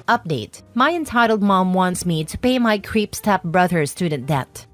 Update. My entitled mom wants me to pay my creep stepbrother's student debt.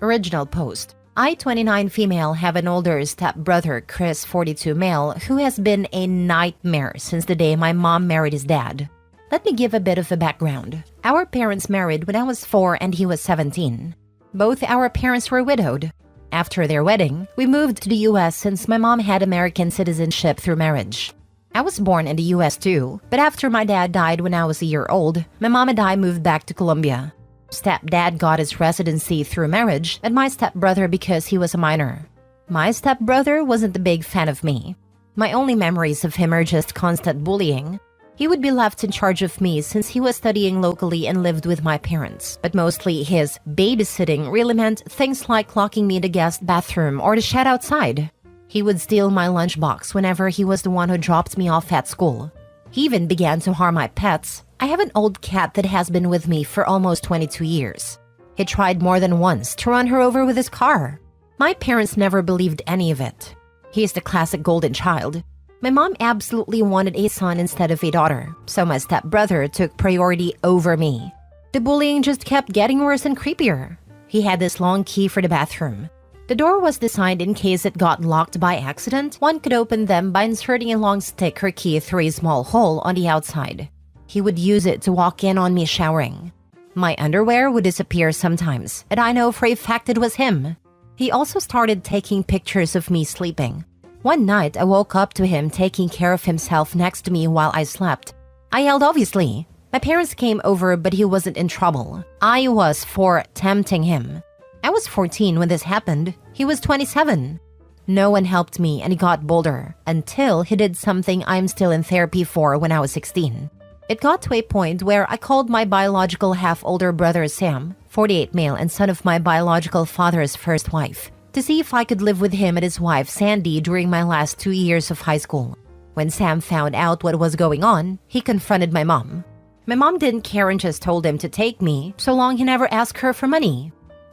Original post. I, 29 female, have an older stepbrother, Chris, 42 male, who has been a nightmare since the day my mom married his dad. Let me give a bit of a background. Our parents married when I was 4 and he was 17. Both our parents were widowed. After their wedding, we moved to the US since my mom had American citizenship through marriage. I was born in the US too, but after my dad died when I was a year old, my mom and I moved back to Colombia. Stepdad got his residency through marriage, and my stepbrother because he was a minor. My stepbrother wasn't a big fan of me. My only memories of him are just constant bullying. He would be left in charge of me since he was studying locally and lived with my parents, but mostly his babysitting really meant things like locking me in the guest bathroom or the shed outside. He would steal my lunchbox whenever he was the one who dropped me off at school. He even began to harm my pets. I have an old cat that has been with me for almost 22 years. He tried more than once to run her over with his car. My parents never believed any of it. He is the classic golden child. My mom absolutely wanted a son instead of a daughter, so my stepbrother took priority over me. The bullying just kept getting worse and creepier. He had this long key for the bathroom. The door was designed in case it got locked by accident. One could open them by inserting a long stick or key through a small hole on the outside. He would use it to walk in on me showering. My underwear would disappear sometimes, and I know for a fact it was him. He also started taking pictures of me sleeping. One night, I woke up to him taking care of himself next to me while I slept. I yelled, obviously. My parents came over, but he wasn't in trouble. I was for tempting him. I was 14 when this happened. He was 27. No one helped me, and he got bolder, until he did something I'm still in therapy for when I was 16. It got to a point where I called my biological half-older brother Sam, 48 male and son of my biological father's first wife, to see if I could live with him and his wife Sandy during my last 2 years of high school. When Sam found out what was going on, he confronted my mom. My mom didn't care and just told him to take me, so long he never asked her for money.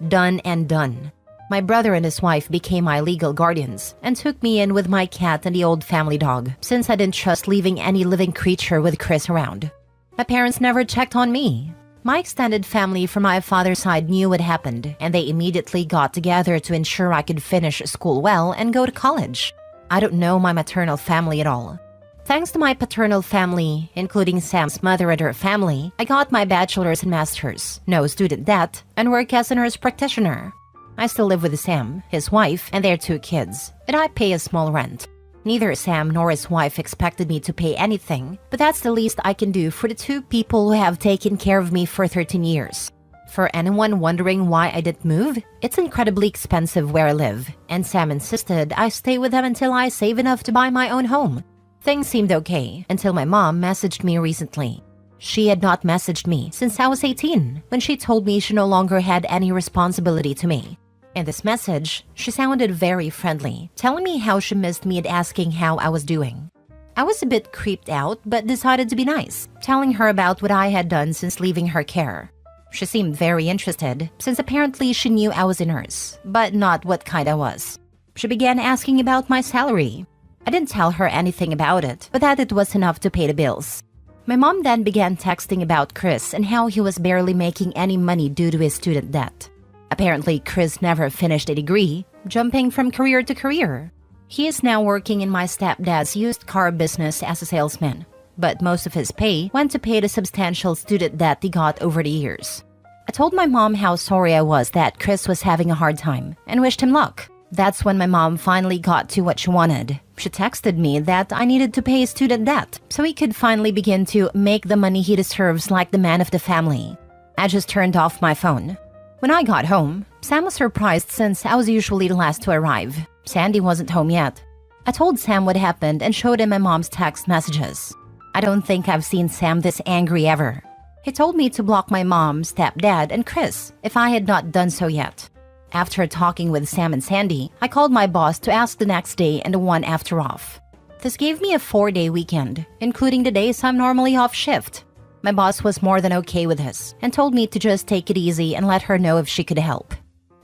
Done and done. My brother and his wife became my legal guardians and took me in with my cat and the old family dog, since I didn't trust leaving any living creature with Chris around. My parents never checked on me. My extended family from my father's side knew what happened, and they immediately got together to ensure I could finish school well and go to college. I don't know my maternal family at all. Thanks to my paternal family, including Sam's mother and her family, I got my bachelor's and master's, no student debt, and work as a nurse practitioner. I still live with Sam, his wife, and their 2 kids, and I pay a small rent. Neither Sam nor his wife expected me to pay anything, but that's the least I can do for the 2 people who have taken care of me for 13 years. For anyone wondering why I didn't move, it's incredibly expensive where I live, and Sam insisted I stay with them until I save enough to buy my own home. Things seemed okay until my mom messaged me recently. She had not messaged me since I was 18, when she told me she no longer had any responsibility to me. In this message, she sounded very friendly, telling me how she missed me and asking how I was doing. I was a bit creeped out, but decided to be nice, telling her about what I had done since leaving her care. She seemed very interested, since apparently she knew I was a nurse, but not what kind I was. She began asking about my salary. I didn't tell her anything about it, but that it was enough to pay the bills. My mom then began texting about Chris and how he was barely making any money due to his student debt. Apparently, Chris never finished a degree, jumping from career to career. He is now working in my stepdad's used car business as a salesman, but most of his pay went to pay the substantial student debt he got over the years. I told my mom how sorry I was that Chris was having a hard time and wished him luck. That's when my mom finally got to what she wanted. She texted me that I needed to pay his student debt so he could finally begin to make the money he deserves like the man of the family. I just turned off my phone. When I got home, Sam was surprised since I was usually the last to arrive. Sandy wasn't home yet. I told Sam what happened and showed him my mom's text messages. I don't think I've seen Sam this angry ever. He told me to block my mom, stepdad, and Chris if I had not done so yet. After talking with Sam and Sandy, I called my boss to ask the next day and the one after off. This gave me a 4-day weekend, including the days I'm normally off shift. My boss was more than okay with this and told me to just take it easy and let her know if she could help.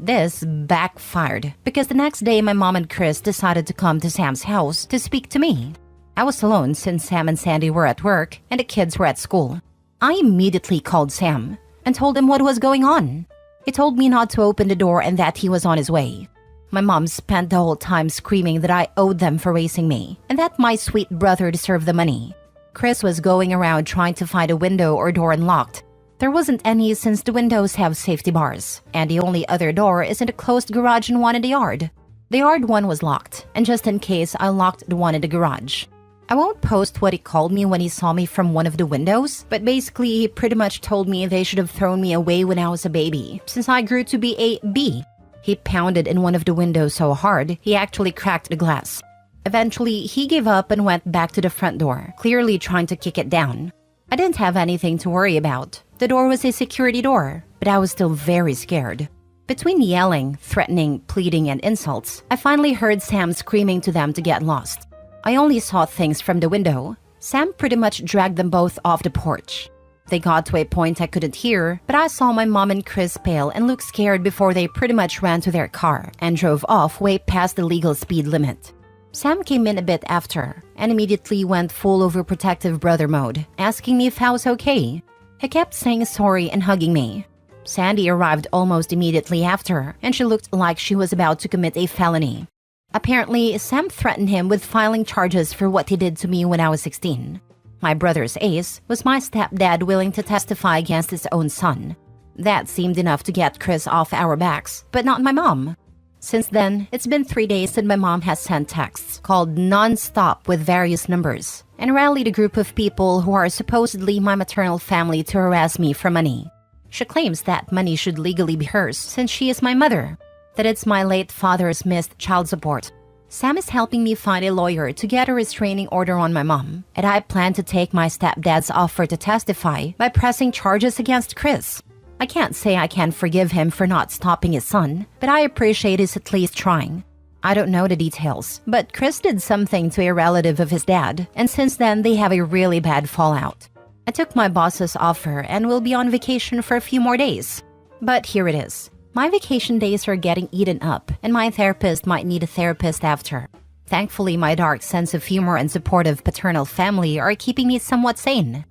This backfired because the next day my mom and Chris decided to come to Sam's house to speak to me. I was alone since Sam and Sandy were at work and the kids were at school. I immediately called Sam and told him what was going on. He told me not to open the door and that he was on his way. My mom spent the whole time screaming that I owed them for raising me and that my sweet brother deserved the money. Chris was going around trying to find a window or door unlocked. There wasn't any since the windows have safety bars, and the only other door is in a closed garage and one in the yard. The yard one was locked, and just in case, I locked the one in the garage. I won't post what he called me when he saw me from one of the windows, but basically he pretty much told me they should have thrown me away when I was a baby, since I grew to be a bee. He pounded in one of the windows so hard, he actually cracked the glass. Eventually, he gave up and went back to the front door, clearly trying to kick it down. I didn't have anything to worry about. The door was a security door, but I was still very scared. Between yelling, threatening, pleading, and insults, I finally heard Sam screaming to them to get lost. I only saw things from the window. Sam pretty much dragged them both off the porch. They got to a point I couldn't hear, but I saw my mom and Chris pale and look scared before they pretty much ran to their car and drove off way past the legal speed limit. Sam came in a bit after and immediately went full overprotective brother mode, asking me if I was okay. He kept saying sorry and hugging me. Sandy arrived almost immediately after, and she looked like she was about to commit a felony. Apparently, Sam threatened him with filing charges for what he did to me when I was 16. My brother's ace was my stepdad willing to testify against his own son. That seemed enough to get Chris off our backs, but not my mom. Since then, it's been 3 days and my mom has sent texts called non-stop with various numbers and rallied a group of people who are supposedly my maternal family to harass me for money. She claims that money should legally be hers since she is my mother, that it's my late father's missed child support. Sam is helping me find a lawyer to get a restraining order on my mom, and I plan to take my stepdad's offer to testify by pressing charges against Chris. I can't say I can forgive him for not stopping his son, but I appreciate his at least trying. I don't know the details, but Chris did something to a relative of his dad, and since then they have a really bad fallout. I took my boss's offer and will be on vacation for a few more days. But here it is. My vacation days are getting eaten up, and my therapist might need a therapist after. Thankfully, my dark sense of humor and supportive paternal family are keeping me somewhat sane.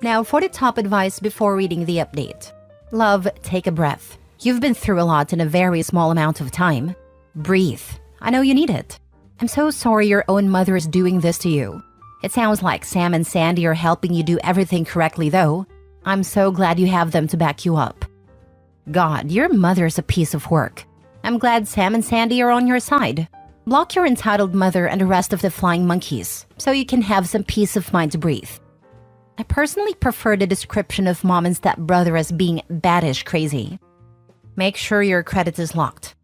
Now for the top advice before reading the update. Love, take a breath. You've been through a lot in a very small amount of time. Breathe. I know you need it. I'm so sorry your own mother is doing this to you. It sounds like Sam and Sandy are helping you do everything correctly though. I'm so glad you have them to back you up. God, your mother's a piece of work. I'm glad Sam and Sandy are on your side. Block your entitled mother and the rest of the flying monkeys so you can have some peace of mind to breathe. I personally prefer the description of mom and stepbrother as being baddish crazy. Make sure your credit is locked.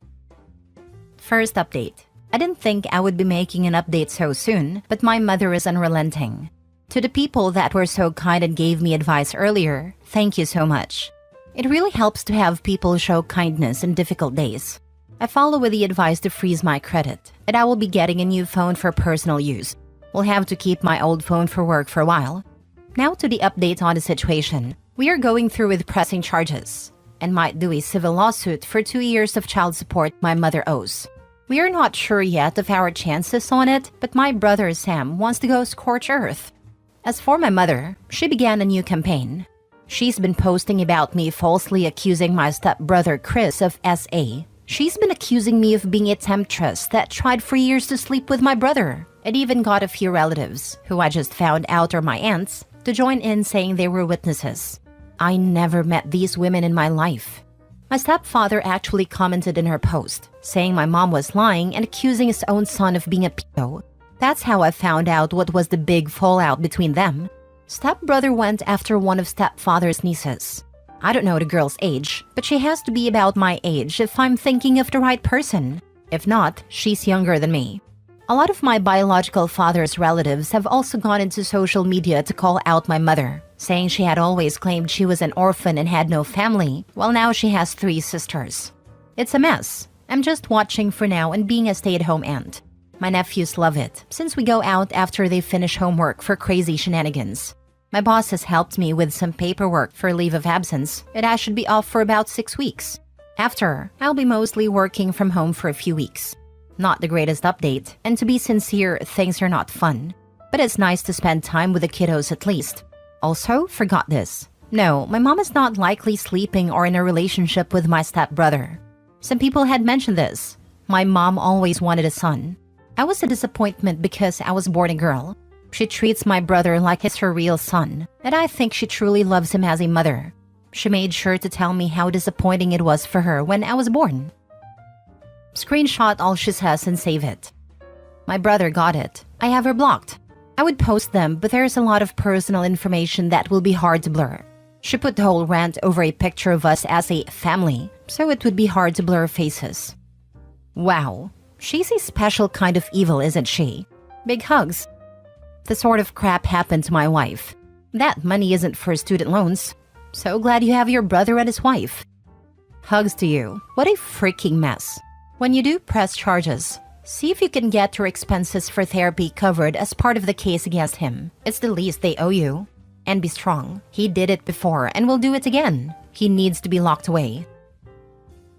First update. I didn't think I would be making an update so soon, but my mother is unrelenting. To the people that were so kind and gave me advice earlier, thank you so much. It really helps to have people show kindness in difficult days. I follow with the advice to freeze my credit, and I will be getting a new phone for personal use. We'll have to keep my old phone for work for a while. Now to the update on the situation. We are going through with pressing charges and might do a civil lawsuit for 2 years of child support my mother owes. We are not sure yet of our chances on it, but my brother Sam wants to go scorch earth. As for my mother, she began a new campaign. She's been posting about me falsely accusing my stepbrother Chris of SA. She's been accusing me of being a temptress that tried for years to sleep with my brother. It even got a few relatives, who I just found out are my aunts, to join in saying they were witnesses. I never met these women in my life. My stepfather actually commented in her post, saying my mom was lying and accusing his own son of being a pedo. That's how I found out what was the big fallout between them. Stepbrother went after one of stepfather's nieces. I don't know the girl's age, but she has to be about my age if I'm thinking of the right person. If not, she's younger than me. A lot of my biological father's relatives have also gone into social media to call out my mother, saying she had always claimed she was an orphan and had no family, while now she has 3 sisters. It's a mess. I'm just watching for now and being a stay-at-home aunt. My nephews love it, since we go out after they finish homework for crazy shenanigans. My boss has helped me with some paperwork for leave of absence, and I should be off for about 6 weeks. After, I'll be mostly working from home for a few weeks. Not the greatest update, and to be sincere, things are not fun. But it's nice to spend time with the kiddos at least. Also, forgot this. No, my mom is not likely sleeping or in a relationship with my stepbrother. Some people had mentioned this. My mom always wanted a son. I was a disappointment because I was born a girl. She treats my brother like he's her real son, and I think she truly loves him as a mother. She made sure to tell me how disappointing it was for her when I was born. Screenshot all she says and save it. My brother got it. I have her blocked. I would post them, but there's a lot of personal information that will be hard to blur. She put the whole rant over a picture of us as a family, so it would be hard to blur faces. Wow, she's a special kind of evil, isn't she? Big hugs. The sort of crap happened to my wife. That money isn't for student loans. So glad you have your brother and his wife. Hugs to you. What a freaking mess. When you do press charges, see if you can get your expenses for therapy covered as part of the case against him. It's the least they owe you. And be strong. He did it before and will do it again. He needs to be locked away.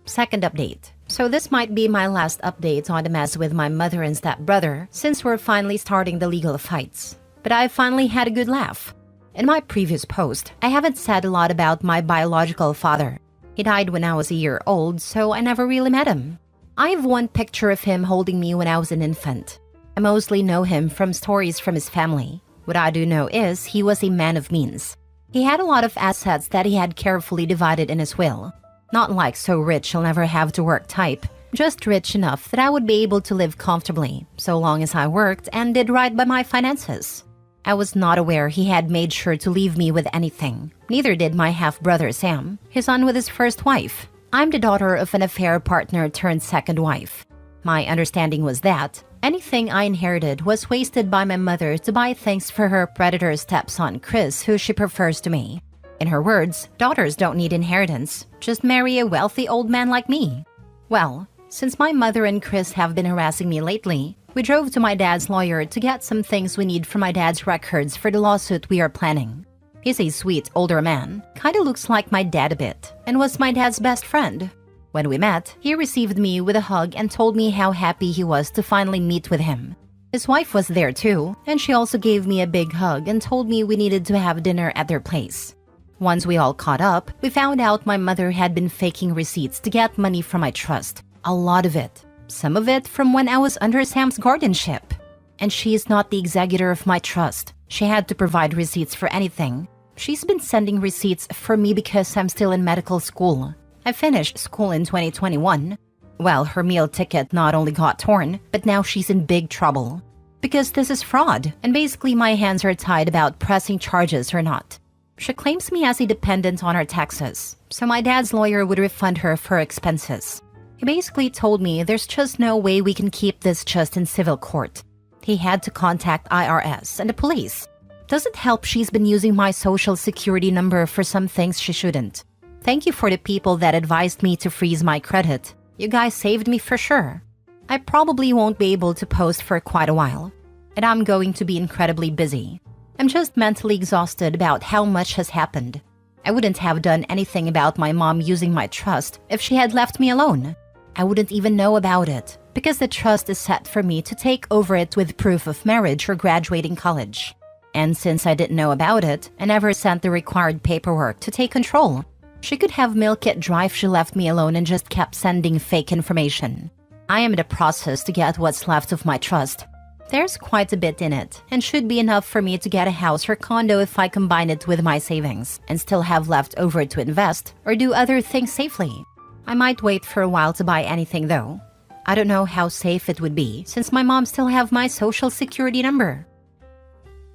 Second update. So this might be my last update on the mess with my mother and stepbrother since we're finally starting the legal fights. But I finally had a good laugh. In my previous post, I haven't said a lot about my biological father. He died when I was a year old, so I never really met him. I have one picture of him holding me when I was an infant. I mostly know him from stories from his family. What I do know is he was a man of means. He had a lot of assets that he had carefully divided in his will. Not like so rich he'll never have to work type, just rich enough that I would be able to live comfortably, so long as I worked and did right by my finances. I was not aware he had made sure to leave me with anything. Neither did my half-brother Sam, his son with his first wife. I'm the daughter of an affair partner turned second wife. My understanding was that anything I inherited was wasted by my mother to buy things for her predator stepson Chris, who she prefers to me. In her words, daughters don't need inheritance, just marry a wealthy old man like me. Well, since my mother and Chris have been harassing me lately, we drove to my dad's lawyer to get some things we need for my dad's records for the lawsuit we are planning. He's a sweet older man, kinda looks like my dad a bit, and was my dad's best friend. When we met, he received me with a hug and told me how happy he was to finally meet with him. His wife was there too, and she also gave me a big hug and told me we needed to have dinner at their place. Once we all caught up, we found out my mother had been faking receipts to get money from my trust. A lot of it. Some of it from when I was under Sam's guardianship. And she is not the executor of my trust. She had to provide receipts for anything. She's been sending receipts for me because I'm still in medical school. I finished school in 2021. Well, her meal ticket not only got torn, but now she's in big trouble. Because this is fraud, and basically my hands are tied about pressing charges or not. She claims me as a dependent on her taxes, so my dad's lawyer would refund her for her expenses. He basically told me there's just no way we can keep this just in civil court. He had to contact IRS and the police. Doesn't help she's been using my social security number for some things she shouldn't. Thank you for the people that advised me to freeze my credit. You guys saved me for sure. I probably won't be able to post for quite a while, and I'm going to be incredibly busy. I'm just mentally exhausted about how much has happened. I wouldn't have done anything about my mom using my trust if she had left me alone. I wouldn't even know about it, because the trust is set for me to take over it with proof of marriage or graduating college. And since I didn't know about it, I never sent the required paperwork to take control. She could have milked it dry if she left me alone and just kept sending fake information. I am in the process to get what's left of my trust. There's quite a bit in it, and should be enough for me to get a house or condo if I combine it with my savings, and still have left over to invest or do other things safely. I might wait for a while to buy anything though. I don't know how safe it would be, since my mom still have my social security number.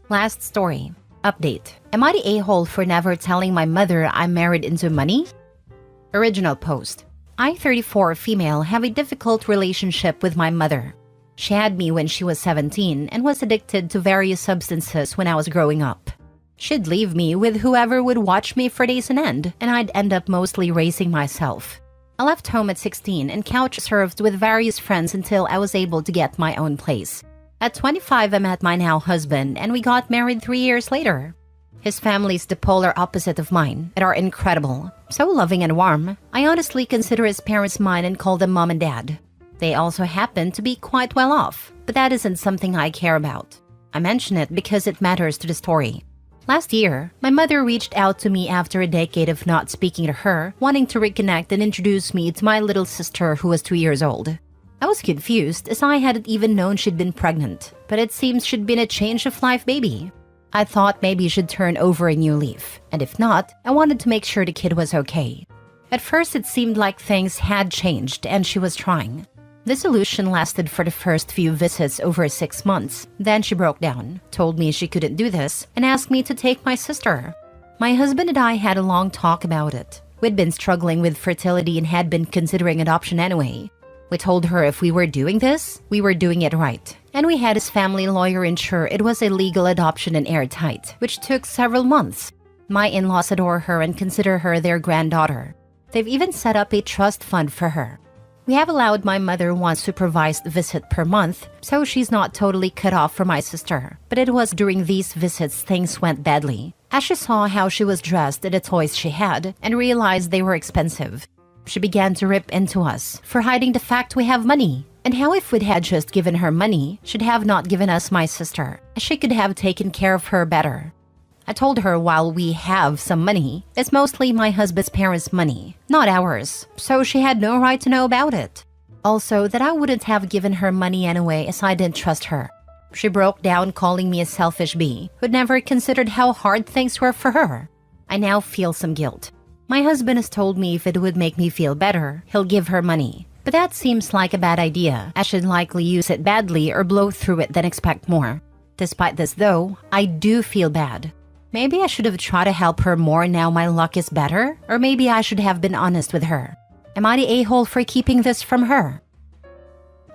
Last story. Update. Am I the a-hole for never telling my mother I'm married into money? Original post. I, 34 female, have a difficult relationship with my mother. She had me when she was 17 and was addicted to various substances when I was growing up. She'd leave me with whoever would watch me for days on end, and I'd end up mostly raising myself. I left home at 16 and couch surfed with various friends until I was able to get my own place. At 25, I met my now husband, and we got married 3 years later. His family's the polar opposite of mine and are incredible. So loving and warm. I honestly consider his parents mine and call them mom and dad. They also happen to be quite well off, but that isn't something I care about. I mention it because it matters to the story. Last year, my mother reached out to me after a decade of not speaking to her, wanting to reconnect and introduce me to my little sister who was 2 years old. I was confused as I hadn't even known she'd been pregnant, but it seems she'd been a change of life baby. I thought maybe she'd turn over a new leaf, and if not, I wanted to make sure the kid was okay. At first, it seemed like things had changed and she was trying. The solution lasted for the first few visits over 6 months. Then she broke down, told me she couldn't do this, and asked me to take my sister. My husband and I had a long talk about it. We'd been struggling with fertility and had been considering adoption anyway. We told her if we were doing this, we were doing it right. And we had his family lawyer ensure it was a legal adoption and airtight, which took several months. My in-laws adore her and consider her their granddaughter. They've even set up a trust fund for her. We have allowed my mother one supervised visit per month, so she's not totally cut off from my sister. But it was during these visits things went badly, as she saw how she was dressed and the toys she had, and realized they were expensive. She began to rip into us for hiding the fact we have money, and how if we'd had just given her money, she'd have not given us my sister, as she could have taken care of her better. I told her while we have some money, it's mostly my husband's parents' money, not ours, so she had no right to know about it. Also, that I wouldn't have given her money anyway as I didn't trust her. She broke down calling me a selfish bee who'd never considered how hard things were for her. I now feel some guilt. My husband has told me if it would make me feel better, he'll give her money. But that seems like a bad idea. I should likely use it badly or blow through it than expect more. Despite this though, I do feel bad. Maybe I should have tried to help her more now my luck is better, or maybe I should have been honest with her. Am I the a-hole for keeping this from her?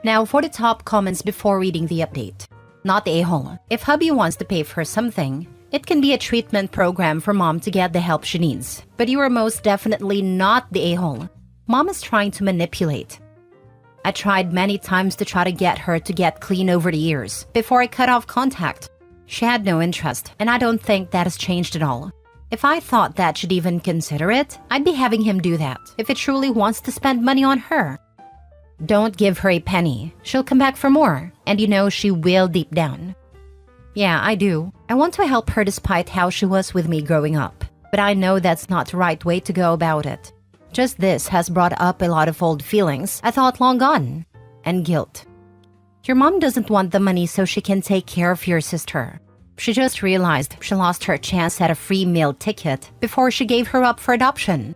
Now for the top comments before reading the update. Not the a-hole. If hubby wants to pay for something, it can be a treatment program for mom to get the help she needs. But you are most definitely not the a-hole. Mom is trying to manipulate. I tried many times to try to get her to get clean over the years, before I cut off contact. She had no interest, and I don't think that has changed at all. If I thought that she'd even consider it, I'd be having him do that, if it truly wants to spend money on her. Don't give her a penny. She'll come back for more, and you know she will deep down. Yeah, I do. I want to help her despite how she was with me growing up. But I know that's not the right way to go about it. Just this has brought up a lot of old feelings I thought long gone. And guilt. Your mom doesn't want the money so she can take care of your sister. She just realized she lost her chance at a free meal ticket before she gave her up for adoption.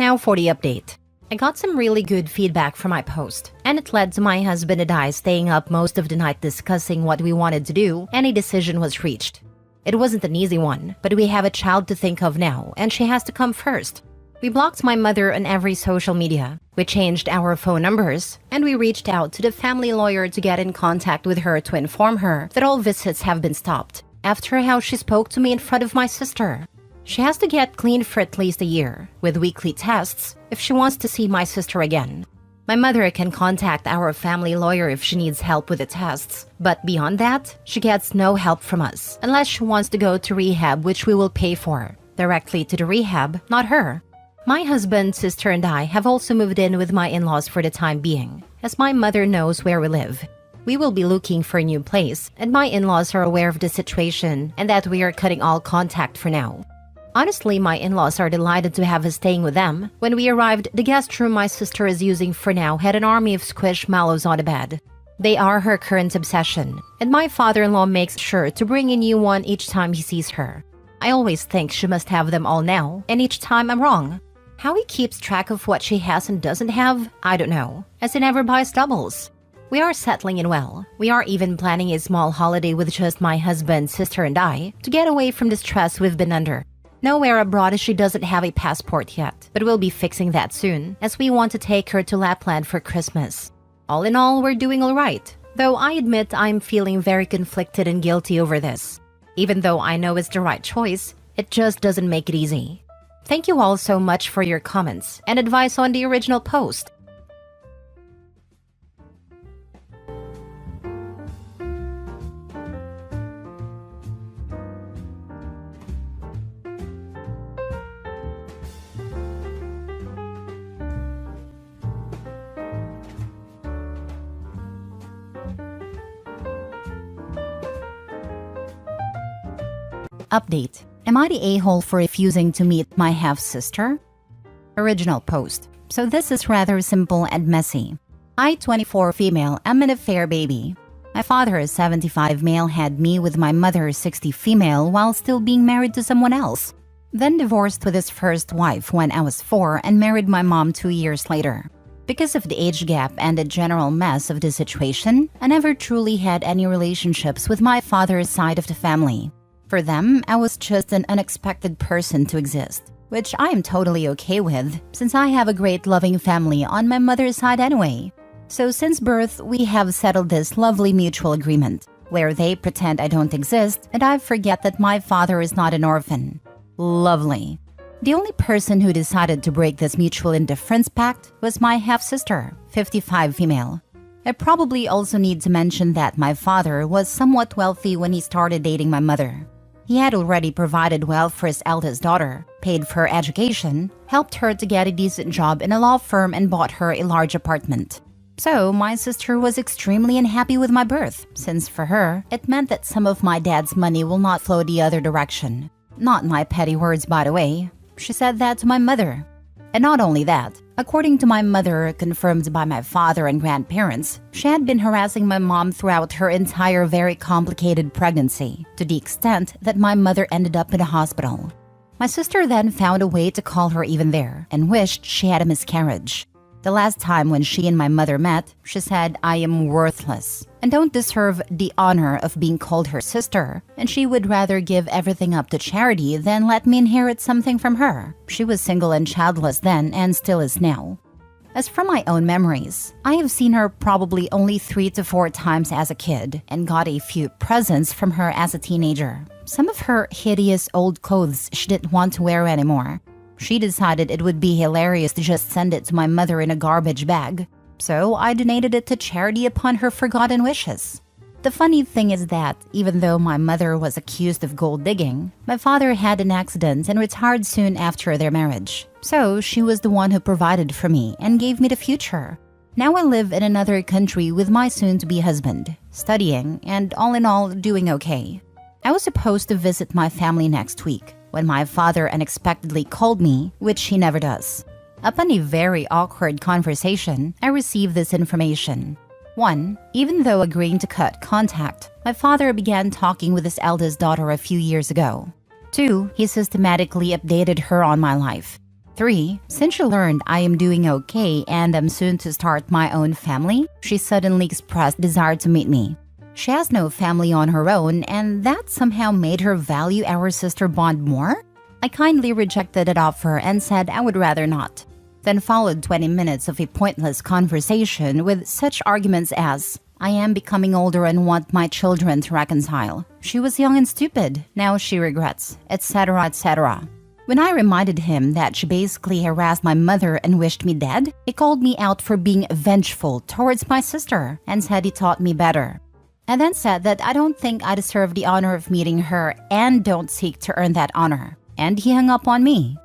Now for the update. I got some really good feedback from my post, and it led to my husband and I staying up most of the night discussing what we wanted to do, and a decision was reached. It wasn't an easy one, but we have a child to think of now, and she has to come first. We blocked my mother on every social media. We changed our phone numbers, and we reached out to the family lawyer to get in contact with her to inform her that all visits have been stopped, after how she spoke to me in front of my sister. She has to get clean for at least a year, with weekly tests, if she wants to see my sister again. My mother can contact our family lawyer if she needs help with the tests, but beyond that, she gets no help from us, unless she wants to go to rehab, which we will pay for, directly to the rehab, not her. My husband, sister, and I have also moved in with my in-laws for the time being, as my mother knows where we live. We will be looking for a new place, and my in-laws are aware of the situation and that we are cutting all contact for now. Honestly, my in-laws are delighted to have us staying with them. When we arrived, the guest room my sister is using for now had an army of squishmallows on the bed. They are her current obsession, and my father-in-law makes sure to bring a new one each time he sees her. I always think she must have them all now, and each time I'm wrong. How he keeps track of what she has and doesn't have, I don't know, as he never buys doubles. We are settling in well. We are even planning a small holiday with just my husband, sister, and I to get away from the stress we've been under. Nowhere abroad as she doesn't have a passport yet, but we'll be fixing that soon, as we want to take her to Lapland for Christmas. All in all, we're doing alright, though I admit I'm feeling very conflicted and guilty over this. Even though I know it's the right choice, it just doesn't make it easy. Thank you all so much for your comments and advice on the original post. Update. Am I the a-hole for refusing to meet my half-sister? Original post. So this is rather simple and messy. I, 24 female, am an affair baby. My father, 75 male, had me with my mother, 60 female, while still being married to someone else. Then divorced with his first wife when I was 4 and married my mom 2 years later. Because of the age gap and the general mess of the situation, I never truly had any relationships with my father's side of the family. For them, I was just an unexpected person to exist, which I am totally okay with, since I have a great loving family on my mother's side anyway. So since birth, we have settled this lovely mutual agreement, where they pretend I don't exist and I forget that my father is not an orphan. Lovely. The only person who decided to break this mutual indifference pact was my half-sister, 55 female. I probably also need to mention that my father was somewhat wealthy when he started dating my mother. He had already provided well for his eldest daughter, paid for her education, helped her to get a decent job in a law firm, and bought her a large apartment. So my sister was extremely unhappy with my birth, since for her, it meant that some of my dad's money will not flow the other direction. Not my petty words, by the way. She said that to my mother. And not only that, according to my mother, confirmed by my father and grandparents, she had been harassing my mom throughout her entire very complicated pregnancy, to the extent that my mother ended up in a hospital. My sister then found a way to call her even there, and wished she had a miscarriage. The last time when she and my mother met, she said, "I am worthless and don't deserve the honor of being called her sister, and she would rather give everything up to charity than let me inherit something from her." She was single and childless then and still is now. As from my own memories, I have seen her probably only 3 to 4 times as a kid and got a few presents from her as a teenager. Some of her hideous old clothes she didn't want to wear anymore. She decided it would be hilarious to just send it to my mother in a garbage bag. So I donated it to charity upon her forgotten wishes. The funny thing is that, even though my mother was accused of gold digging, my father had an accident and retired soon after their marriage. So she was the one who provided for me and gave me the future. Now I live in another country with my soon-to-be husband, studying, and all in all, doing okay. I was supposed to visit my family next week, when my father unexpectedly called me, which he never does. Upon a very awkward conversation, I received this information. 1. Even though agreeing to cut contact, my father began talking with his eldest daughter a few years ago. 2. He systematically updated her on my life. 3. Since she learned I am doing okay and am soon to start my own family, she suddenly expressed desire to meet me. She has no family on her own, and that somehow made her value our sister bond more? I kindly rejected that offer and said I would rather not. Then followed 20 minutes of a pointless conversation with such arguments as, "I am becoming older and want my children to reconcile. She was young and stupid, now she regrets," etc., etc. When I reminded him that she basically harassed my mother and wished me dead, he called me out for being vengeful towards my sister and said he taught me better. I then said that I don't think I deserve the honor of meeting her and don't seek to earn that honor. And he hung up on me.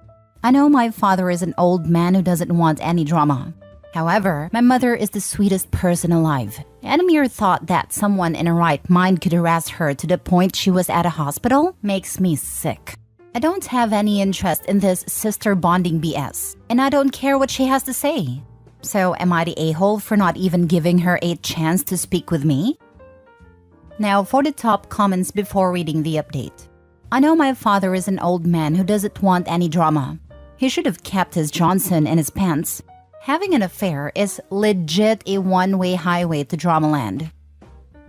I know my father is an old man who doesn't want any drama. However, my mother is the sweetest person alive. And a mere thought that someone in a right mind could harass her to the point she was at a hospital makes me sick. I don't have any interest in this sister bonding BS, and I don't care what she has to say. So am I the a-hole for not even giving her a chance to speak with me? Now for the top comments before reading the update. I know my father is an old man who doesn't want any drama. He should have kept his Johnson in his pants. Having an affair is legit a one-way highway to dramaland.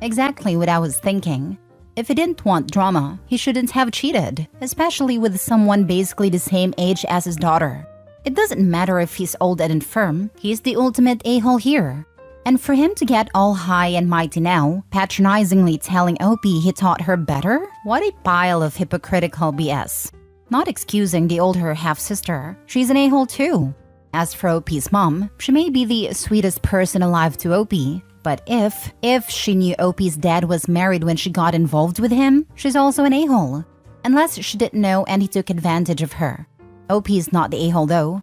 Exactly what I was thinking. If he didn't want drama, he shouldn't have cheated, especially with someone basically the same age as his daughter. It doesn't matter if he's old and infirm, he's the ultimate a-hole here. And for him to get all high and mighty now, patronizingly telling Opie he taught her better? What a pile of hypocritical BS. Not excusing the older half-sister, she's an a-hole too. As for Opie's mom, she may be the sweetest person alive to Opie, but if she knew Opie's dad was married when she got involved with him, she's also an a-hole. Unless she didn't know and he took advantage of her. Opie's not the a-hole though.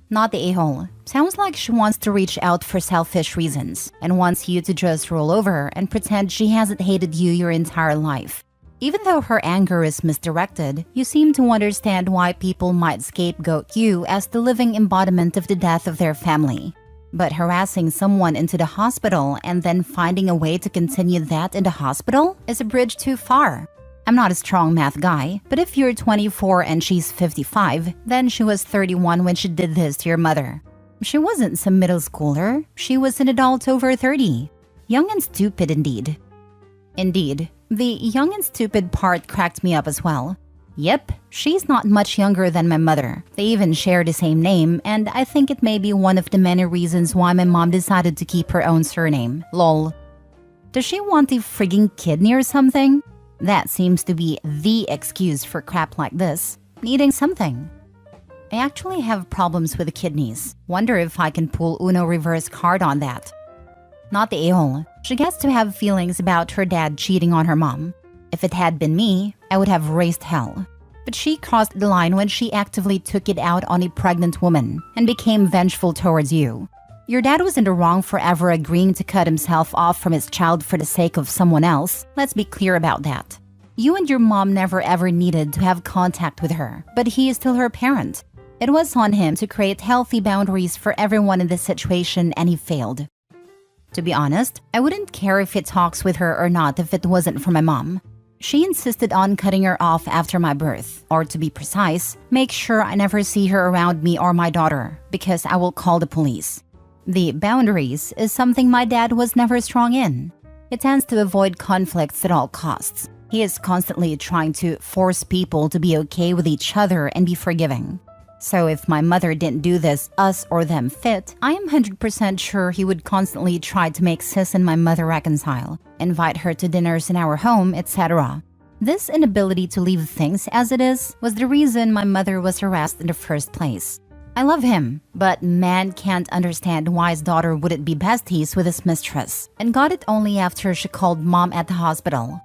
Not the a-hole. Sounds like she wants to reach out for selfish reasons and wants you to just roll over and pretend she hasn't hated you your entire life. Even though her anger is misdirected, you seem to understand why people might scapegoat you as the living embodiment of the death of their family. But harassing someone into the hospital and then finding a way to continue that in the hospital is a bridge too far. I'm not a strong math guy, but if you're 24 and she's 55, then she was 31 when she did this to your mother. She wasn't some middle schooler, she was an adult over 30. Young and stupid indeed. Indeed, the young and stupid part cracked me up as well. Yep, she's not much younger than my mother. They even share the same name, and I think it may be one of the many reasons why my mom decided to keep her own surname. Lol. Does she want a frigging kidney or something? That seems to be the excuse for crap like this. Needing something. I actually have problems with the kidneys. Wonder if I can pull Uno reverse card on that. Not the a-hole. She gets to have feelings about her dad cheating on her mom. If it had been me, I would have raised hell. But she crossed the line when she actively took it out on a pregnant woman and became vengeful towards you. Your dad was in the wrong for ever agreeing to cut himself off from his child for the sake of someone else. Let's be clear about that. You and your mom never ever needed to have contact with her, but he is still her parent. It was on him to create healthy boundaries for everyone in this situation, and he failed. To be honest, I wouldn't care if he talks with her or not if it wasn't for my mom. She insisted on cutting her off after my birth, or to be precise, make sure I never see her around me or my daughter, because I will call the police. The boundaries is something my dad was never strong in. He tends to avoid conflicts at all costs. He is constantly trying to force people to be okay with each other and be forgiving. So if my mother didn't do this us or them fit, I am 100% sure he would constantly try to make sis and my mother reconcile, invite her to dinners in our home, etc. This inability to leave things as it is was the reason my mother was harassed in the first place. I love him, but man can't understand why his daughter wouldn't be besties with his mistress, and got it only after she called mom at the hospital.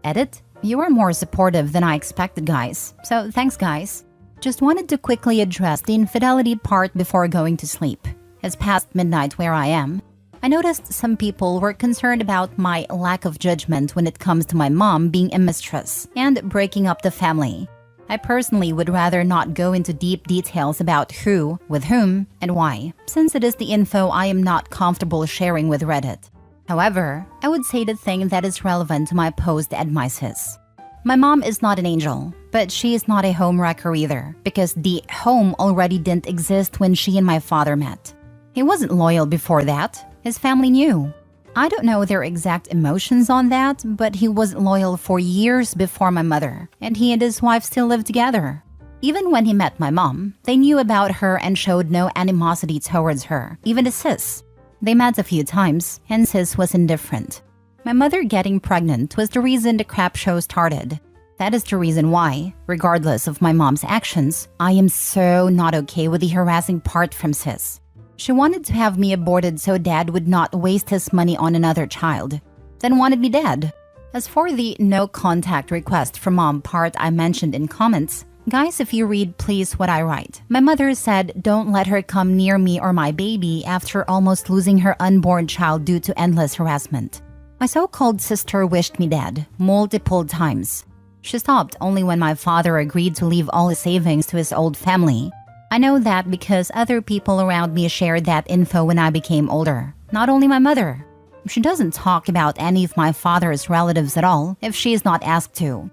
Edit, you were more supportive than I expected, guys, so thanks guys. Just wanted to quickly address the infidelity part before going to sleep. It's past midnight where I am. I noticed some people were concerned about my lack of judgment when it comes to my mom being a mistress and breaking up the family. I personally would rather not go into deep details about who, with whom, and why, since it is the info I am not comfortable sharing with Reddit. However, I would say the thing that is relevant to my post and my sis. My mom is not an angel, but she is not a homewrecker either, because the home already didn't exist when she and my father met. He wasn't loyal before that. His family knew. I don't know their exact emotions on that, but he wasn't loyal for years before my mother, and he and his wife still live together. Even when he met my mom, they knew about her and showed no animosity towards her, even to sis. They met a few times, and sis was indifferent. My mother getting pregnant was the reason the crap show started. That is the reason why, regardless of my mom's actions, I am so not okay with the harassing part from sis. She wanted to have me aborted so dad would not waste his money on another child, then wanted me dead. As for the no contact request from mom part I mentioned in comments, guys, if you read please what I write. My mother said don't let her come near me or my baby after almost losing her unborn child due to endless harassment. My so-called sister wished me dead multiple times. She stopped only when my father agreed to leave all his savings to his old family. I know that because other people around me shared that info when I became older, not only my mother. She doesn't talk about any of my father's relatives at all if she is not asked to.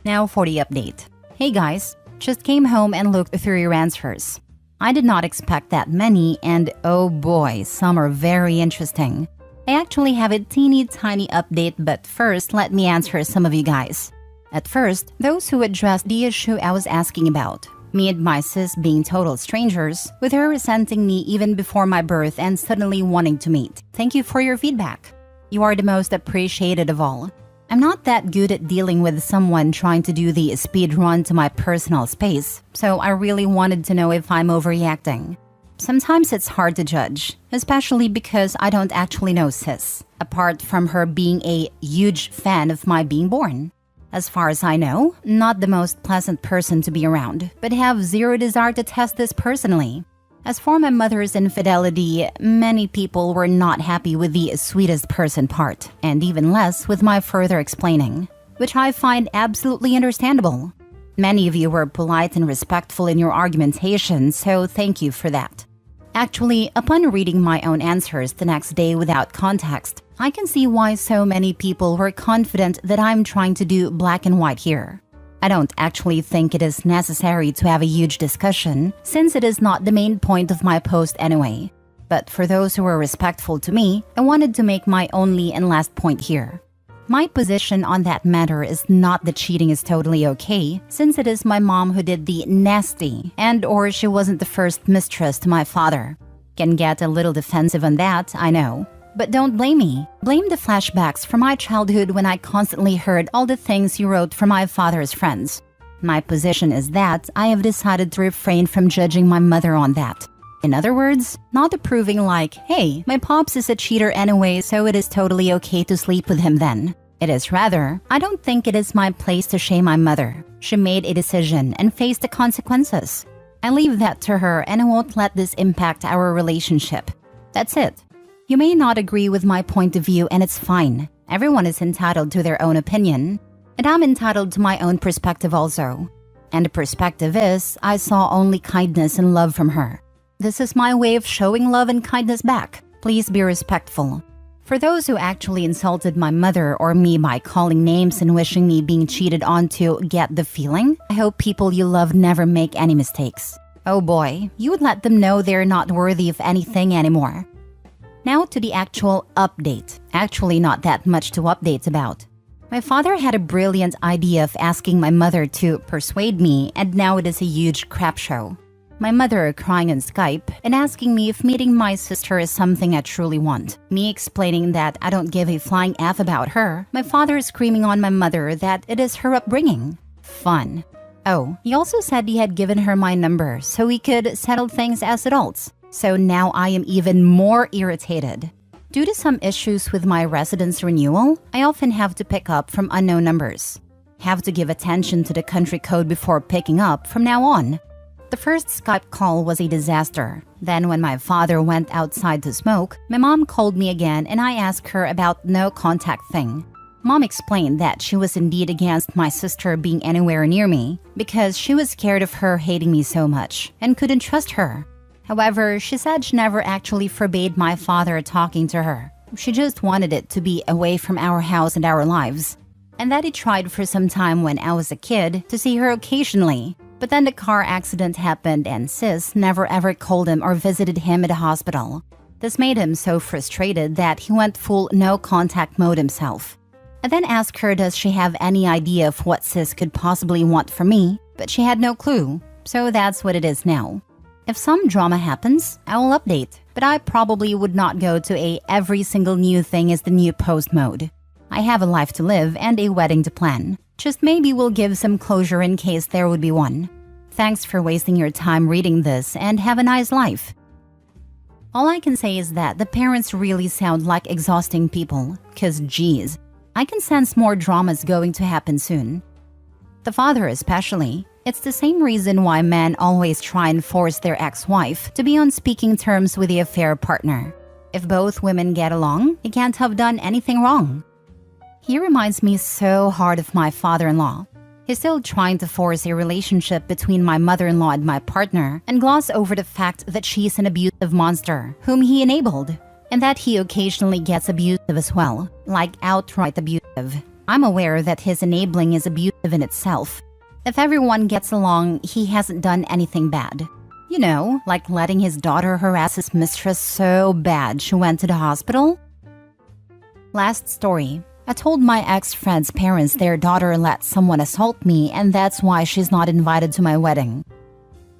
Now for the update. Hey guys, just came home and looked through your answers. I did not expect that many, and oh boy, some are very interesting. I actually have a teeny tiny update, but first let me answer some of you guys. At first, those who addressed the issue I was asking about. Me and my sis being total strangers, with her resenting me even before my birth and suddenly wanting to meet. Thank you for your feedback. You are the most appreciated of all. I'm not that good at dealing with someone trying to do the speed run to my personal space, so I really wanted to know if I'm overreacting. Sometimes it's hard to judge, especially because I don't actually know sis, apart from her being a huge fan of my being born. As far as I know, not the most pleasant person to be around, but have zero desire to test this personally. As for my mother's infidelity, many people were not happy with the sweetest person part, and even less with my further explaining, which I find absolutely understandable. Many of you were polite and respectful in your argumentation, so thank you for that. Actually, upon reading my own answers the next day without context, I can see why so many people were confident that I'm trying to do black and white here. I don't actually think it is necessary to have a huge discussion, since it is not the main point of my post anyway. But for those who were respectful to me, I wanted to make my only and last point here. My position on that matter is not that cheating is totally okay, since it is my mom who did the nasty, and/or she wasn't the first mistress to my father. Can get a little defensive on that, I know. But don't blame me. Blame the flashbacks from my childhood when I constantly heard all the things you wrote from my father's friends. My position is that I have decided to refrain from judging my mother on that. In other words, not approving like, hey, my pops is a cheater anyway, so it is totally okay to sleep with him then. It is rather, I don't think it is my place to shame my mother. She made a decision and faced the consequences. I leave that to her and I won't let this impact our relationship. That's it. You may not agree with my point of view and it's fine. Everyone is entitled to their own opinion. And I'm entitled to my own perspective also. And the perspective is, I saw only kindness and love from her. This is my way of showing love and kindness back. Please be respectful. For those who actually insulted my mother or me by calling names and wishing me being cheated on to get the feeling, I hope people you love never make any mistakes. Oh boy, you would let them know they're not worthy of anything anymore. Now to the actual update. Actually not that much to update about. My father had a brilliant idea of asking my mother to persuade me, and now it is a huge crap show. My mother crying on Skype and asking me if meeting my sister is something I truly want. Me explaining that I don't give a flying F about her. My father screaming on my mother that it is her upbringing. Fun. Oh, he also said he had given her my number so we could settle things as adults. So now I am even more irritated. Due to some issues with my residence renewal, I often have to pick up from unknown numbers. Have to give attention to the country code before picking up from now on. The first Skype call was a disaster. Then when my father went outside to smoke, my mom called me again and I asked her about no contact thing. Mom explained that she was indeed against my sister being anywhere near me because she was scared of her hating me so much and couldn't trust her. However, she said she never actually forbade my father talking to her. She just wanted it to be away from our house and our lives. And that he tried for some time when I was a kid to see her occasionally. But then the car accident happened and sis never ever called him or visited him at the hospital. This made him so frustrated that he went full no contact mode himself. I then asked her does she have any idea of what sis could possibly want from me, but she had no clue. So that's what it is now. If some drama happens, I will update, but I probably would not go to a every single new thing is the new post mode. I have a life to live and a wedding to plan. Just maybe we'll give some closure in case there would be one. Thanks for wasting your time reading this and have a nice life. All I can say is that the parents really sound like exhausting people, cause geez, I can sense more dramas going to happen soon. The father especially. It's the same reason why men always try and force their ex-wife to be on speaking terms with the affair partner. If both women get along, they can't have done anything wrong. He reminds me so hard of my father-in-law. He's still trying to force a relationship between my mother-in-law and my partner and gloss over the fact that she's an abusive monster whom he enabled, and that he occasionally gets abusive as well, like outright abusive. I'm aware that his enabling is abusive in itself. If everyone gets along, he hasn't done anything bad. You know, like letting his daughter harass his mistress so bad she went to the hospital. Last story. I told my ex-friend's parents their daughter let someone assault me and that's why she's not invited to my wedding.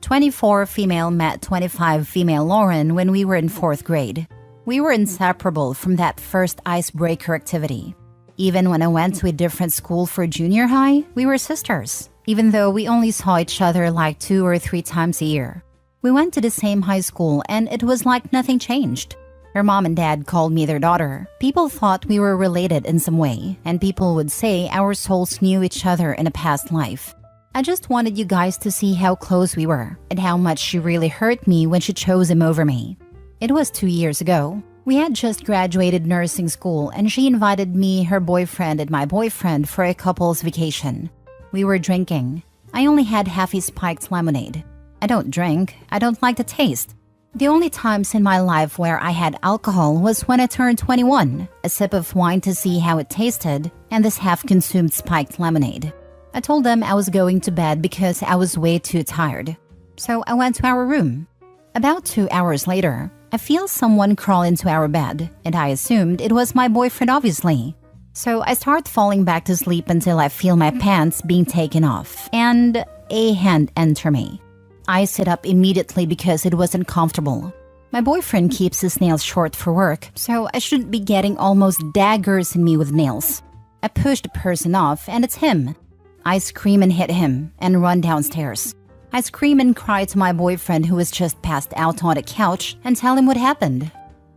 24 female met 25 female Lauren when we were in 4th grade. We were inseparable from that first icebreaker activity. Even when I went to a different school for junior high, we were sisters, even though we only saw each other like 2 or 3 times a year. We went to the same high school and it was like nothing changed. Her mom and dad called me their daughter. People thought we were related in some way, and people would say our souls knew each other in a past life. I just wanted you guys to see how close we were and how much she really hurt me when she chose him over me. It was 2 years ago. We had just graduated nursing school and she invited me, her boyfriend, and my boyfriend for a couple's vacation. We were drinking. I only had half a spiked lemonade. I don't drink. I don't like the taste. The only times in my life where I had alcohol was when I turned 21, a sip of wine to see how it tasted, and this half-consumed spiked lemonade. I told them I was going to bed because I was way too tired. So I went to our room. About 2 hours later, I feel someone crawl into our bed, and I assumed it was my boyfriend obviously. So I start falling back to sleep until I feel my pants being taken off, and a hand enter me. I sit up immediately because it was uncomfortable. My boyfriend keeps his nails short for work, so I shouldn't be getting almost daggers in me with nails. I push the person off, and it's him. I scream and hit him, and run downstairs. I scream and cry to my boyfriend who was just passed out on the couch and tell him what happened.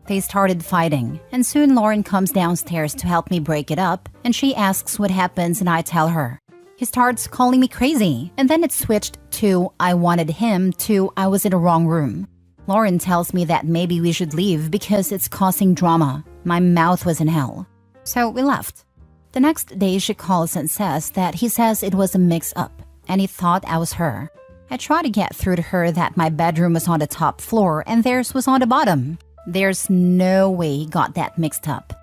They started fighting, and soon Lauren comes downstairs to help me break it up, and she asks what happens and I tell her. He starts calling me crazy, and then it switched to I wanted him to I was in the wrong room. Lauren tells me that maybe we should leave because it's causing drama. My mouth was in hell. So we left. The next day she calls and says that he says it was a mix-up, and he thought I was her. I try to get through to her that my bedroom was on the top floor and theirs was on the bottom. There's no way he got that mixed up.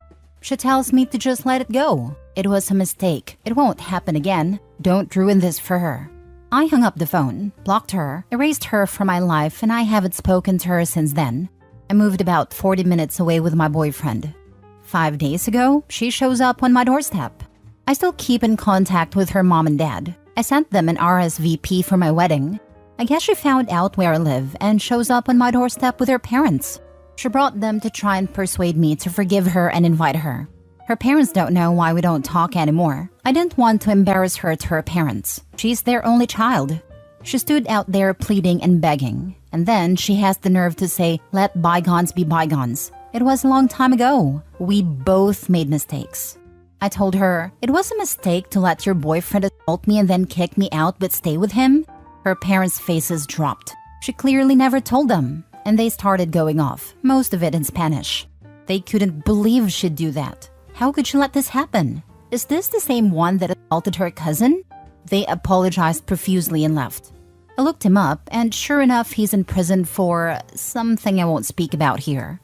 She tells me to just let it go. It was a mistake. It won't happen again. Don't ruin this for her. I hung up the phone, blocked her, erased her from my life, and I haven't spoken to her since then. I moved about 40 minutes away with my boyfriend. 5 days ago, she shows up on my doorstep. I still keep in contact with her mom and dad. I sent them an RSVP for my wedding. I guess she found out where I live and shows up on my doorstep with her parents. She brought them to try and persuade me to forgive her and invite her. Her parents don't know why we don't talk anymore. I didn't want to embarrass her to her parents. She's their only child. She stood out there pleading and begging. And then she has the nerve to say, let bygones be bygones. It was a long time ago. We both made mistakes. I told her, it was a mistake to let your boyfriend assault me and then kick me out but stay with him. Her parents' faces dropped. She clearly never told them. And they started going off, most of it in Spanish. They couldn't believe she'd do that. How could she let this happen? Is this the same one that assaulted her cousin? They apologized profusely and left. I looked him up, and sure enough, he's in prison for something I won't speak about here.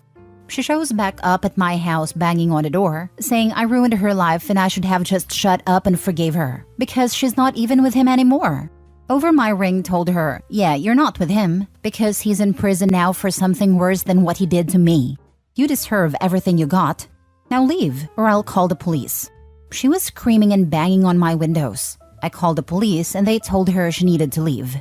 She shows back up at my house banging on the door, saying I ruined her life and I should have just shut up and forgave her, because she's not even with him anymore. Over my ring told her, yeah, you're not with him, because he's in prison now for something worse than what he did to me. You deserve everything you got. Now leave, or I'll call the police. She was screaming and banging on my windows. I called the police and they told her she needed to leave.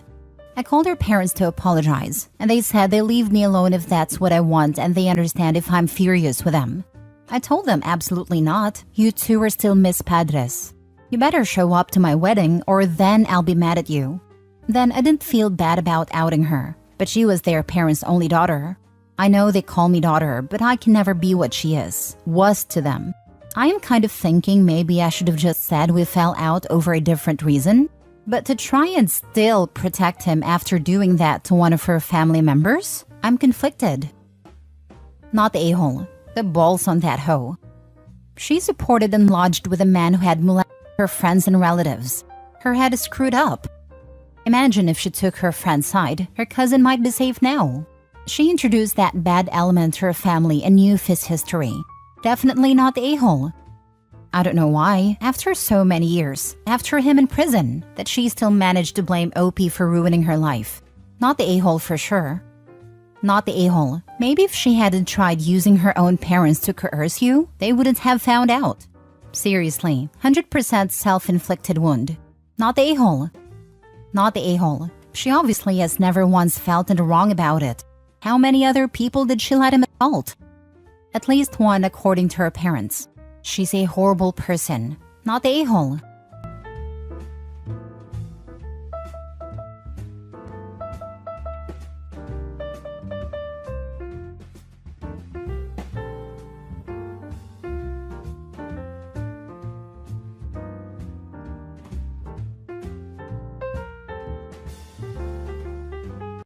I called her parents to apologize, and they said they'll leave me alone if that's what I want and they understand if I'm furious with them. I told them absolutely not. You two are still Miss Padres. You better show up to my wedding or then I'll be mad at you. Then I didn't feel bad about outing her, but she was their parents' only daughter. I know they call me daughter, but I can never be what she was to them. I am kind of thinking maybe I should have just said we fell out over a different reason. But to try and still protect him after doing that to one of her family members, I'm conflicted. Not the a-hole. The balls on that hoe. She supported and lodged with a man who had molested her friends and relatives. Her head is screwed up. Imagine if she took her friend's side, her cousin might be safe now. She introduced that bad element to her family and knew his history. Definitely not the a-hole. I don't know why, after so many years, after him in prison, that she still managed to blame OP for ruining her life. Not the a-hole for sure. Not the a-hole. Maybe if she hadn't tried using her own parents to coerce you, they wouldn't have found out. Seriously, 100% self-inflicted wound. Not the a-hole. Not the a-hole. She obviously has never once felt in the wrong about it. How many other people did she let him assault? At least one according to her parents. She's a horrible person. Not the a-hole.